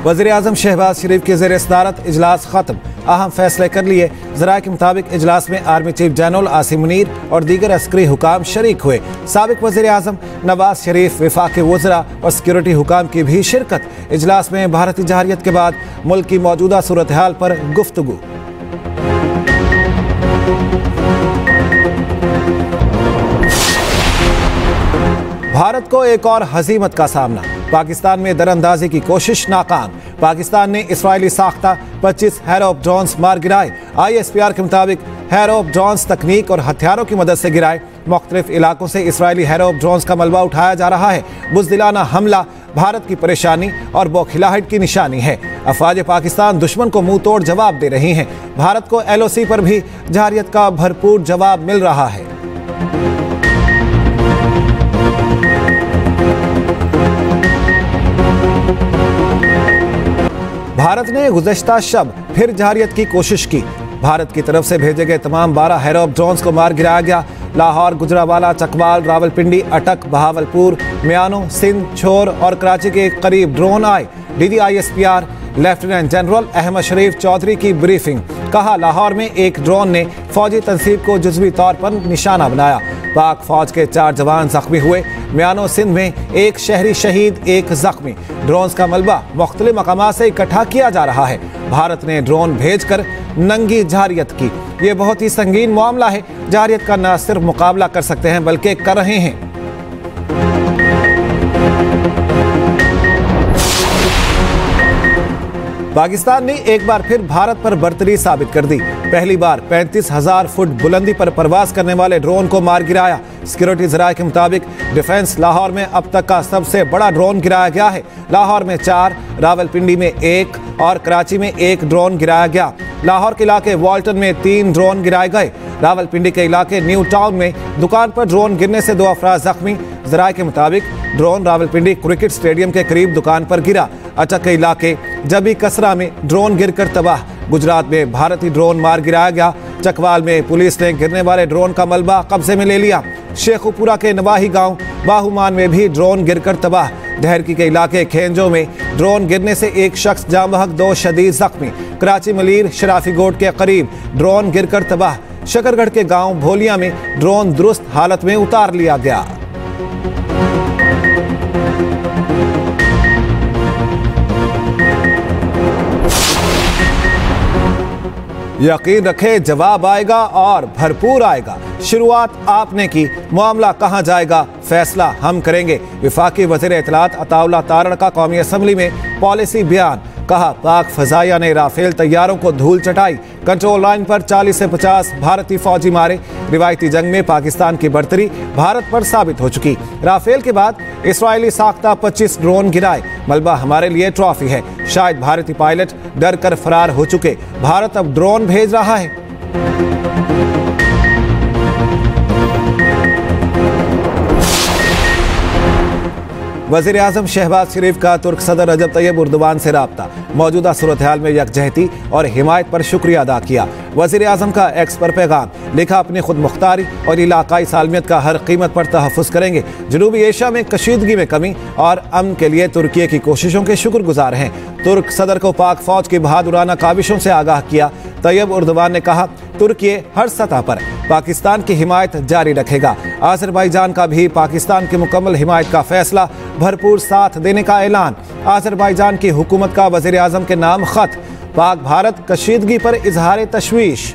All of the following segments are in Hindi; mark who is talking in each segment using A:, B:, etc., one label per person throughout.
A: वज़ीर-ए-आज़म शहबाज शरीफ की ज़ेर सदारत इजलास खत्म, अहम फैसले कर लिए। ज़राए के मुताबिक इजलास में army chief general Asim Munir और दीगर अस्करी हुकाम शरीक हुए। साबिक वज़ीर-ए-आज़म नवाज शरीफ, वफाकी वज़रा और सिक्योरिटी हुकाम की भी शिरकत। इजलास में भारतीय जहरियत के बाद मुल्क की मौजूदा सूरत हाल पर गुफ्तगू। भारत को एक और हज़ीमत का सामना, पाकिस्तान में दरअंदाजी की कोशिश नाकाम। पाकिस्तान ने इसराइली साख्ता 25 हैरोप ड्रोन्स मार गिराए। ISPR के मुताबिक हैरोप ड्रोन्स तकनीक और हथियारों की मदद से गिराए। मुख्तलिफ इलाकों से इसराइली हैरोप ड्रोन्स का मलबा उठाया जा रहा है। बुज़दिलाना हमला भारत की परेशानी और बौखिलाहट की निशानी है। अफवाज पाकिस्तान दुश्मन को मुंह तोड़ जवाब दे रही हैं। भारत को LOC पर भी जहरियत का भरपूर जवाब मिल रहा है। भारत ने गुज़श्ता शब फिर जहरियत की कोशिश की। भारत की तरफ से भेजे गए तमाम 12 हैरोप ड्रोन्स को मार गिराया गया। लाहौर, गुजरावाला, चकवाल, रावलपिंडी, अटक, बहावलपुर, म्यानो, सिंध, छोर और कराची के करीब ड्रोन आए। DG ISPR lieutenant general Ahmed Sharif Chaudhry की ब्रीफिंग। कहा, लाहौर में एक ड्रोन ने फौजी तनसीब को जुज़वी तौर पर निशाना बनाया। पाक फौज के 4 जवान जख्मी हुए। म्यानो सिंध में एक शहरी शहीद, एक जख्मी। ड्रोन्स का मलबा मुख्तलिफ मकामात से इकट्ठा किया जा रहा है। भारत ने ड्रोन भेजकर नंगी जहरियत की। ये बहुत ही संगीन मामला है। जहरियत का न सिर्फ मुकाबला कर सकते हैं बल्कि कर रहे हैं। पाकिस्तान ने एक बार फिर भारत पर बर्तरी साबित कर दी। पहली बार 35,000 फुट बुलंदी पर परवाज करने वाले ड्रोन को मार गिराया। सिक्योरिटी ज़राए के मुताबिक डिफेंस लाहौर में अब तक का सबसे बड़ा ड्रोन गिराया गया है। लाहौर में 4, रावलपिंडी में 1 और कराची में 1 ड्रोन गिराया गया। लाहौर के इलाके वॉल्टन में 3 ड्रोन गिराए गए। रावलपिंडी के इलाके न्यू टाउन में दुकान पर ड्रोन गिरने से 2 अफराद जख्मी। ज़राए के मुताबिक ड्रोन रावलपिंडी क्रिकेट स्टेडियम के करीब दुकान पर गिरा। अटक के इलाके जबी कसरा में ड्रोन गिरकर तबाह। गुजरात में भारतीय ड्रोन मार गिराया गया। चकवाल में पुलिस ने गिरने वाले ड्रोन का मलबा कब्जे में ले लिया। शेखुपुरा के नवाही गांव बाहुमान में भी ड्रोन गिरकर तबाह। दहरकी के इलाके खेंजो में ड्रोन गिरने से 1 शख्स जाँ बहक, 2 शदीद जख्मी। कराची मलीर शराफी गोट के करीब ड्रोन गिरकर तबाह। शकरगढ़ के गांव भोलिया में ड्रोन दुरुस्त हालत में उतार लिया गया। यकीन रखें, जवाब आएगा और भरपूर आएगा। शुरुआत आपने की, मामला कहां जाएगा फैसला हम करेंगे। वफाकी वज़ीर इत्तलात अताउल्लाह तारण का कौमी असम्बली में पॉलिसी बयान। कहा, पाक फजाइया ने राफेल तैयारों को धूल चटाई। कंट्रोल लाइन पर 40 से 50 भारतीय फौजी मारे। रिवायती जंग में पाकिस्तान की बढ़तरी भारत पर साबित हो चुकी। राफेल के बाद इसराइली साख्ता 25 ड्रोन गिराए। मलबा हमारे लिए ट्रॉफी है। शायद भारतीय पायलट डर कर फरार हो चुके। भारत अब ड्रोन भेज रहा है। वज़ीर-ए-आज़म शहबाज शरीफ का तुर्क सदर रजब तैयब उर्दवान से राब्ता। मौजूदा सूरत हाल में यकजहती और हिमायत पर शुक्रिया अदा किया। वज़ीर-ए-आज़म का एक्स पर पैगाम लिखा, अपनी खुद मुख्तारी और इलाकाई सालमियत का हर कीमत पर तहफ़्फ़ुज़ करेंगे। जनूबी एशिया में कशीदगी में कमी और अमन के लिए तुर्की की कोशिशों के शुक्रगुजार हैं। तुर्क सदर को पाक फौज की बहादुराना काविशों से आगाह किया। तैयब उर्दवान ने कहा, तुर्की हर सतह पर पाकिस्तान की हिमायत जारी रखेगा। आज़रबाईजान का भी पाकिस्तान की मुकम्मल हिमायत का फैसला, भरपूर साथ देने का ऐलान। आज़रबाईजान की हुकूमत का वज़ीर-ए-आज़म के नाम खत। पाक भारत कशीदगी पर इजहार तशवीश।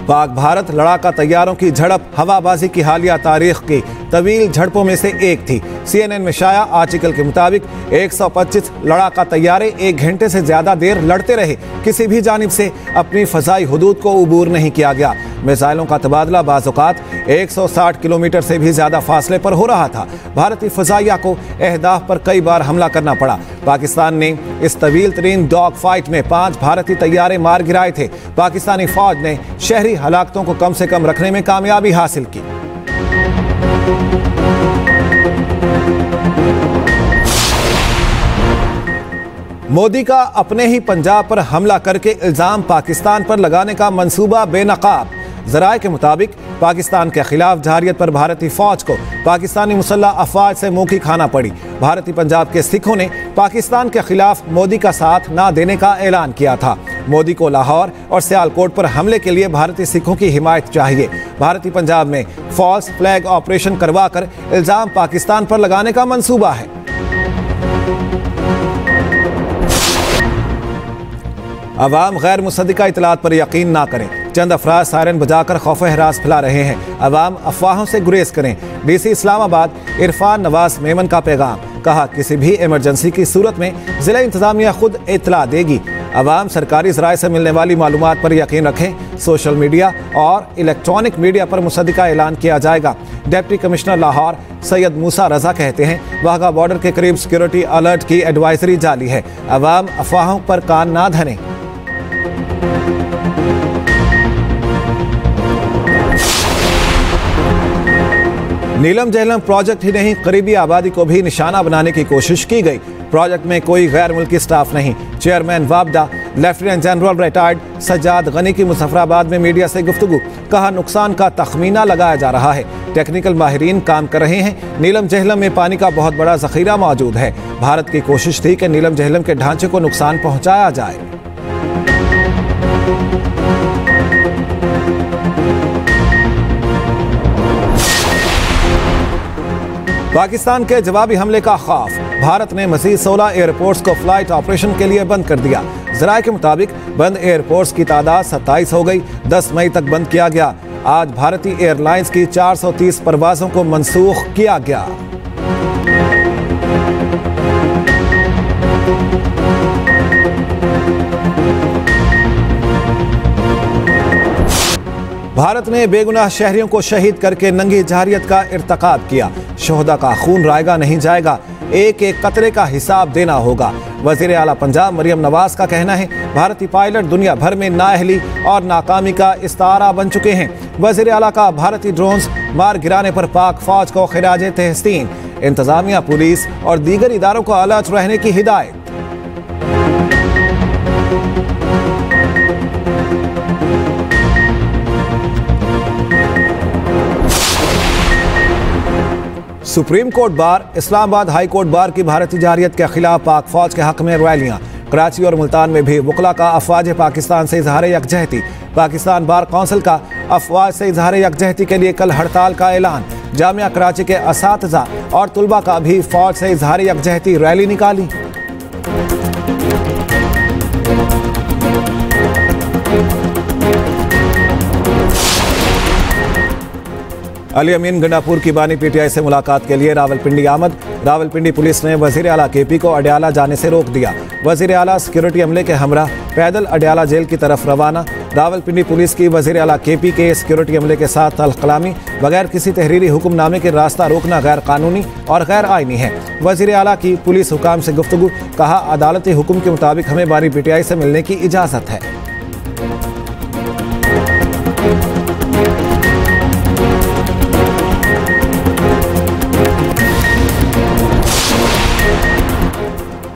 A: पाक भारत लड़ाका तैयारों की झड़प हवाबाजी की हालिया तारीख की तवील झड़पों में से एक थी। CNN में शाया आर्टिकल के मुताबिक 125 लड़ाका तैयारे 1 घंटे से ज्यादा देर लड़ते रहे। किसी भी जानिब से अपनी फजाई हुदूद को उबूर नहीं किया गया। मिसाइलों का तबादला बाज़ औक़ात 160 किलोमीटर से भी ज्यादा फासले पर हो रहा था। भारतीय फजाइया को अहदाफ पर कई बार हमला करना पड़ा। पाकिस्तान ने इस तवील तरीन डॉग फाइट में 5 भारतीय तैयारे मार गिराए थे। पाकिस्तानी फौज ने शहरी हलाकतों को कम से कम रखने में कामयाबी हासिल की। मोदी का अपने ही पंजाब पर हमला करके इल्जाम पाकिस्तान पर लगाने का मंसूबा बेनकाब। जराए के मुताबिक पाकिस्तान के खिलाफ जहारियत पर भारतीय फौज को पाकिस्तानी मुसल्लह अफवाज से मुंह की खाना पड़ी। भारतीय पंजाब के सिखों ने पाकिस्तान के खिलाफ मोदी का साथ न देने का ऐलान किया था। मोदी को लाहौर और सियालकोट पर हमले के लिए भारतीय सिखों की हिमायत चाहिए। भारतीय पंजाब में फॉल्स फ्लैग ऑपरेशन करवाकर इल्जाम पाकिस्तान पर लगाने का मंसूबा है। अवाम गैर मुसद्दिका इतलात पर यकीन ना करें। चंद अफराद सायरन बजाकर खौफ हरास फैला रहे हैं। अवाम अफवाहों से गुरेज करें। डीसी इस्लामाबाद इरफान नवाज मेमन का पैगाम। कहा, किसी भी इमरजेंसी की सूरत में जिला इंतजामिया खुद इतला देगी। अवाम सरकारी ज़राए से मिलने वाली मालूमात पर यकीन रखें। सोशल मीडिया और इलेक्ट्रॉनिक मीडिया पर मुसद्दिका ऐलान किया जाएगा। डिप्टी कमिश्नर लाहौर सैयद मूसा रजा कहते हैं, वाघा बॉर्डर के करीब सिक्योरिटी अलर्ट की एडवाइजरी जारी है। अवाम अफवाहों पर कान ना धरें। नीलम जहलम प्रोजेक्ट ही नहीं, करीबी आबादी को भी निशाना बनाने की कोशिश की गई। प्रोजेक्ट में कोई गैर मुल्की स्टाफ नहीं। चेयरमैन वाबडा lieutenant general retired Sajjad Ghani की मुजफ्फराबाद में मीडिया से गुफ्तगू। कहा, नुकसान का तखमीना लगाया जा रहा है। टेक्निकल माहिरीन काम कर रहे हैं। नीलम जहलम में पानी का बहुत बड़ा जखीरा मौजूद है। भारत की कोशिश थी कि नीलम जहलम के ढांचे को नुकसान पहुंचाया जाए। पाकिस्तान के जवाबी हमले का खौफ। भारत ने मजीद 16 एयरपोर्ट्स को फ्लाइट ऑपरेशन के लिए बंद कर दिया। जराए के मुताबिक बंद एयरपोर्ट्स की तादाद 27 हो गई। 10 मई तक बंद किया गया। आज भारतीय एयरलाइंस की 430 परवाजों को मनसूख किया गया। भारत ने बेगुनाह शहरियों को शहीद करके नंगी जहारियत का इर्तकाब किया। शोहदा का खून रायगा नहीं जाएगा। एक एक कतरे का हिसाब देना होगा। वजीर आला पंजाब मरियम नवाज का कहना है, भारतीय पायलट दुनिया भर में नाअहली और नाकामी का इस्तारा बन चुके हैं। वजीर आला का भारतीय ड्रोन्स मार गिराने पर पाक फौज को खिराज तहसीन। इंतजामिया, पुलिस और दीगर इदारों को अलर्ट रहने की हिदायत। Supreme court bar, Islamabad high court bar की भारतीय जहारियत के खिलाफ पाक फौज के हक में रैलियां। कराची और मुल्तान में भी वकला का अफवाज पाकिस्तान से इजहार यकजहती। पाकिस्तान बार कौंसिल का अफवाज से इजहार यकजहती के लिए कल हड़ताल का ऐलान। जामिया कराची के असातिज़ा और तुलबा का भी फौज से इजहार यकजहती रैली निकाली। अली अमीन गंडापुर की बानी पीटीआई से मुलाकात के लिए रावलपिंडी आमद। रावलपिंडी पुलिस ने वजीर आला केपी को अडयाला जाने से रोक दिया। वजीर आला सिक्योरिटी अमले के हमरा पैदल अडयाला जेल की तरफ रवाना। रावलपिंडी पुलिस की वजीर आला केपी के सिक्योरिटी अमले के साथ तल्ख-कलामी बगैर किसी तहरीरी हुक्मनामे के रास्ता रोकना गैर कानूनी और गैर आईनी है। वजीर आला की पुलिस हुकाम से गुफ्तगू। कहा, अदालती हुक्म के मुताबिक हमें बानी पीटीआई से मिलने की इजाजत है।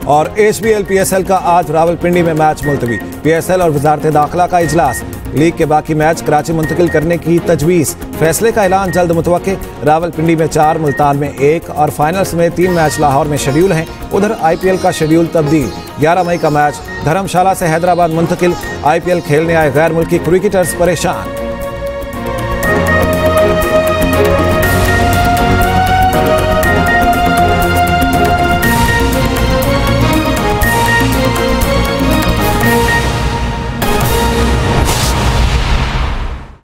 A: और HBL PSL का आज रावलपिंडी में मैच मुलतवी। PSL और वजारत दाखिला का इजलास। लीग के बाकी मैच कराची मुंतकिल करने की तजवीज़। फैसले का ऐलान जल्द मुतवक्के। रावलपिंडी में 4, मुल्तान में 1 और फाइनल्स में 3 मैच लाहौर में शेड्यूल हैं। उधर IPL का शेड्यूल तब्दील। 11 मई का मैच धर्मशाला से हैदराबाद मुंतकिल। IPL खेलने आए गैर मुल्की क्रिकेटर्स परेशान।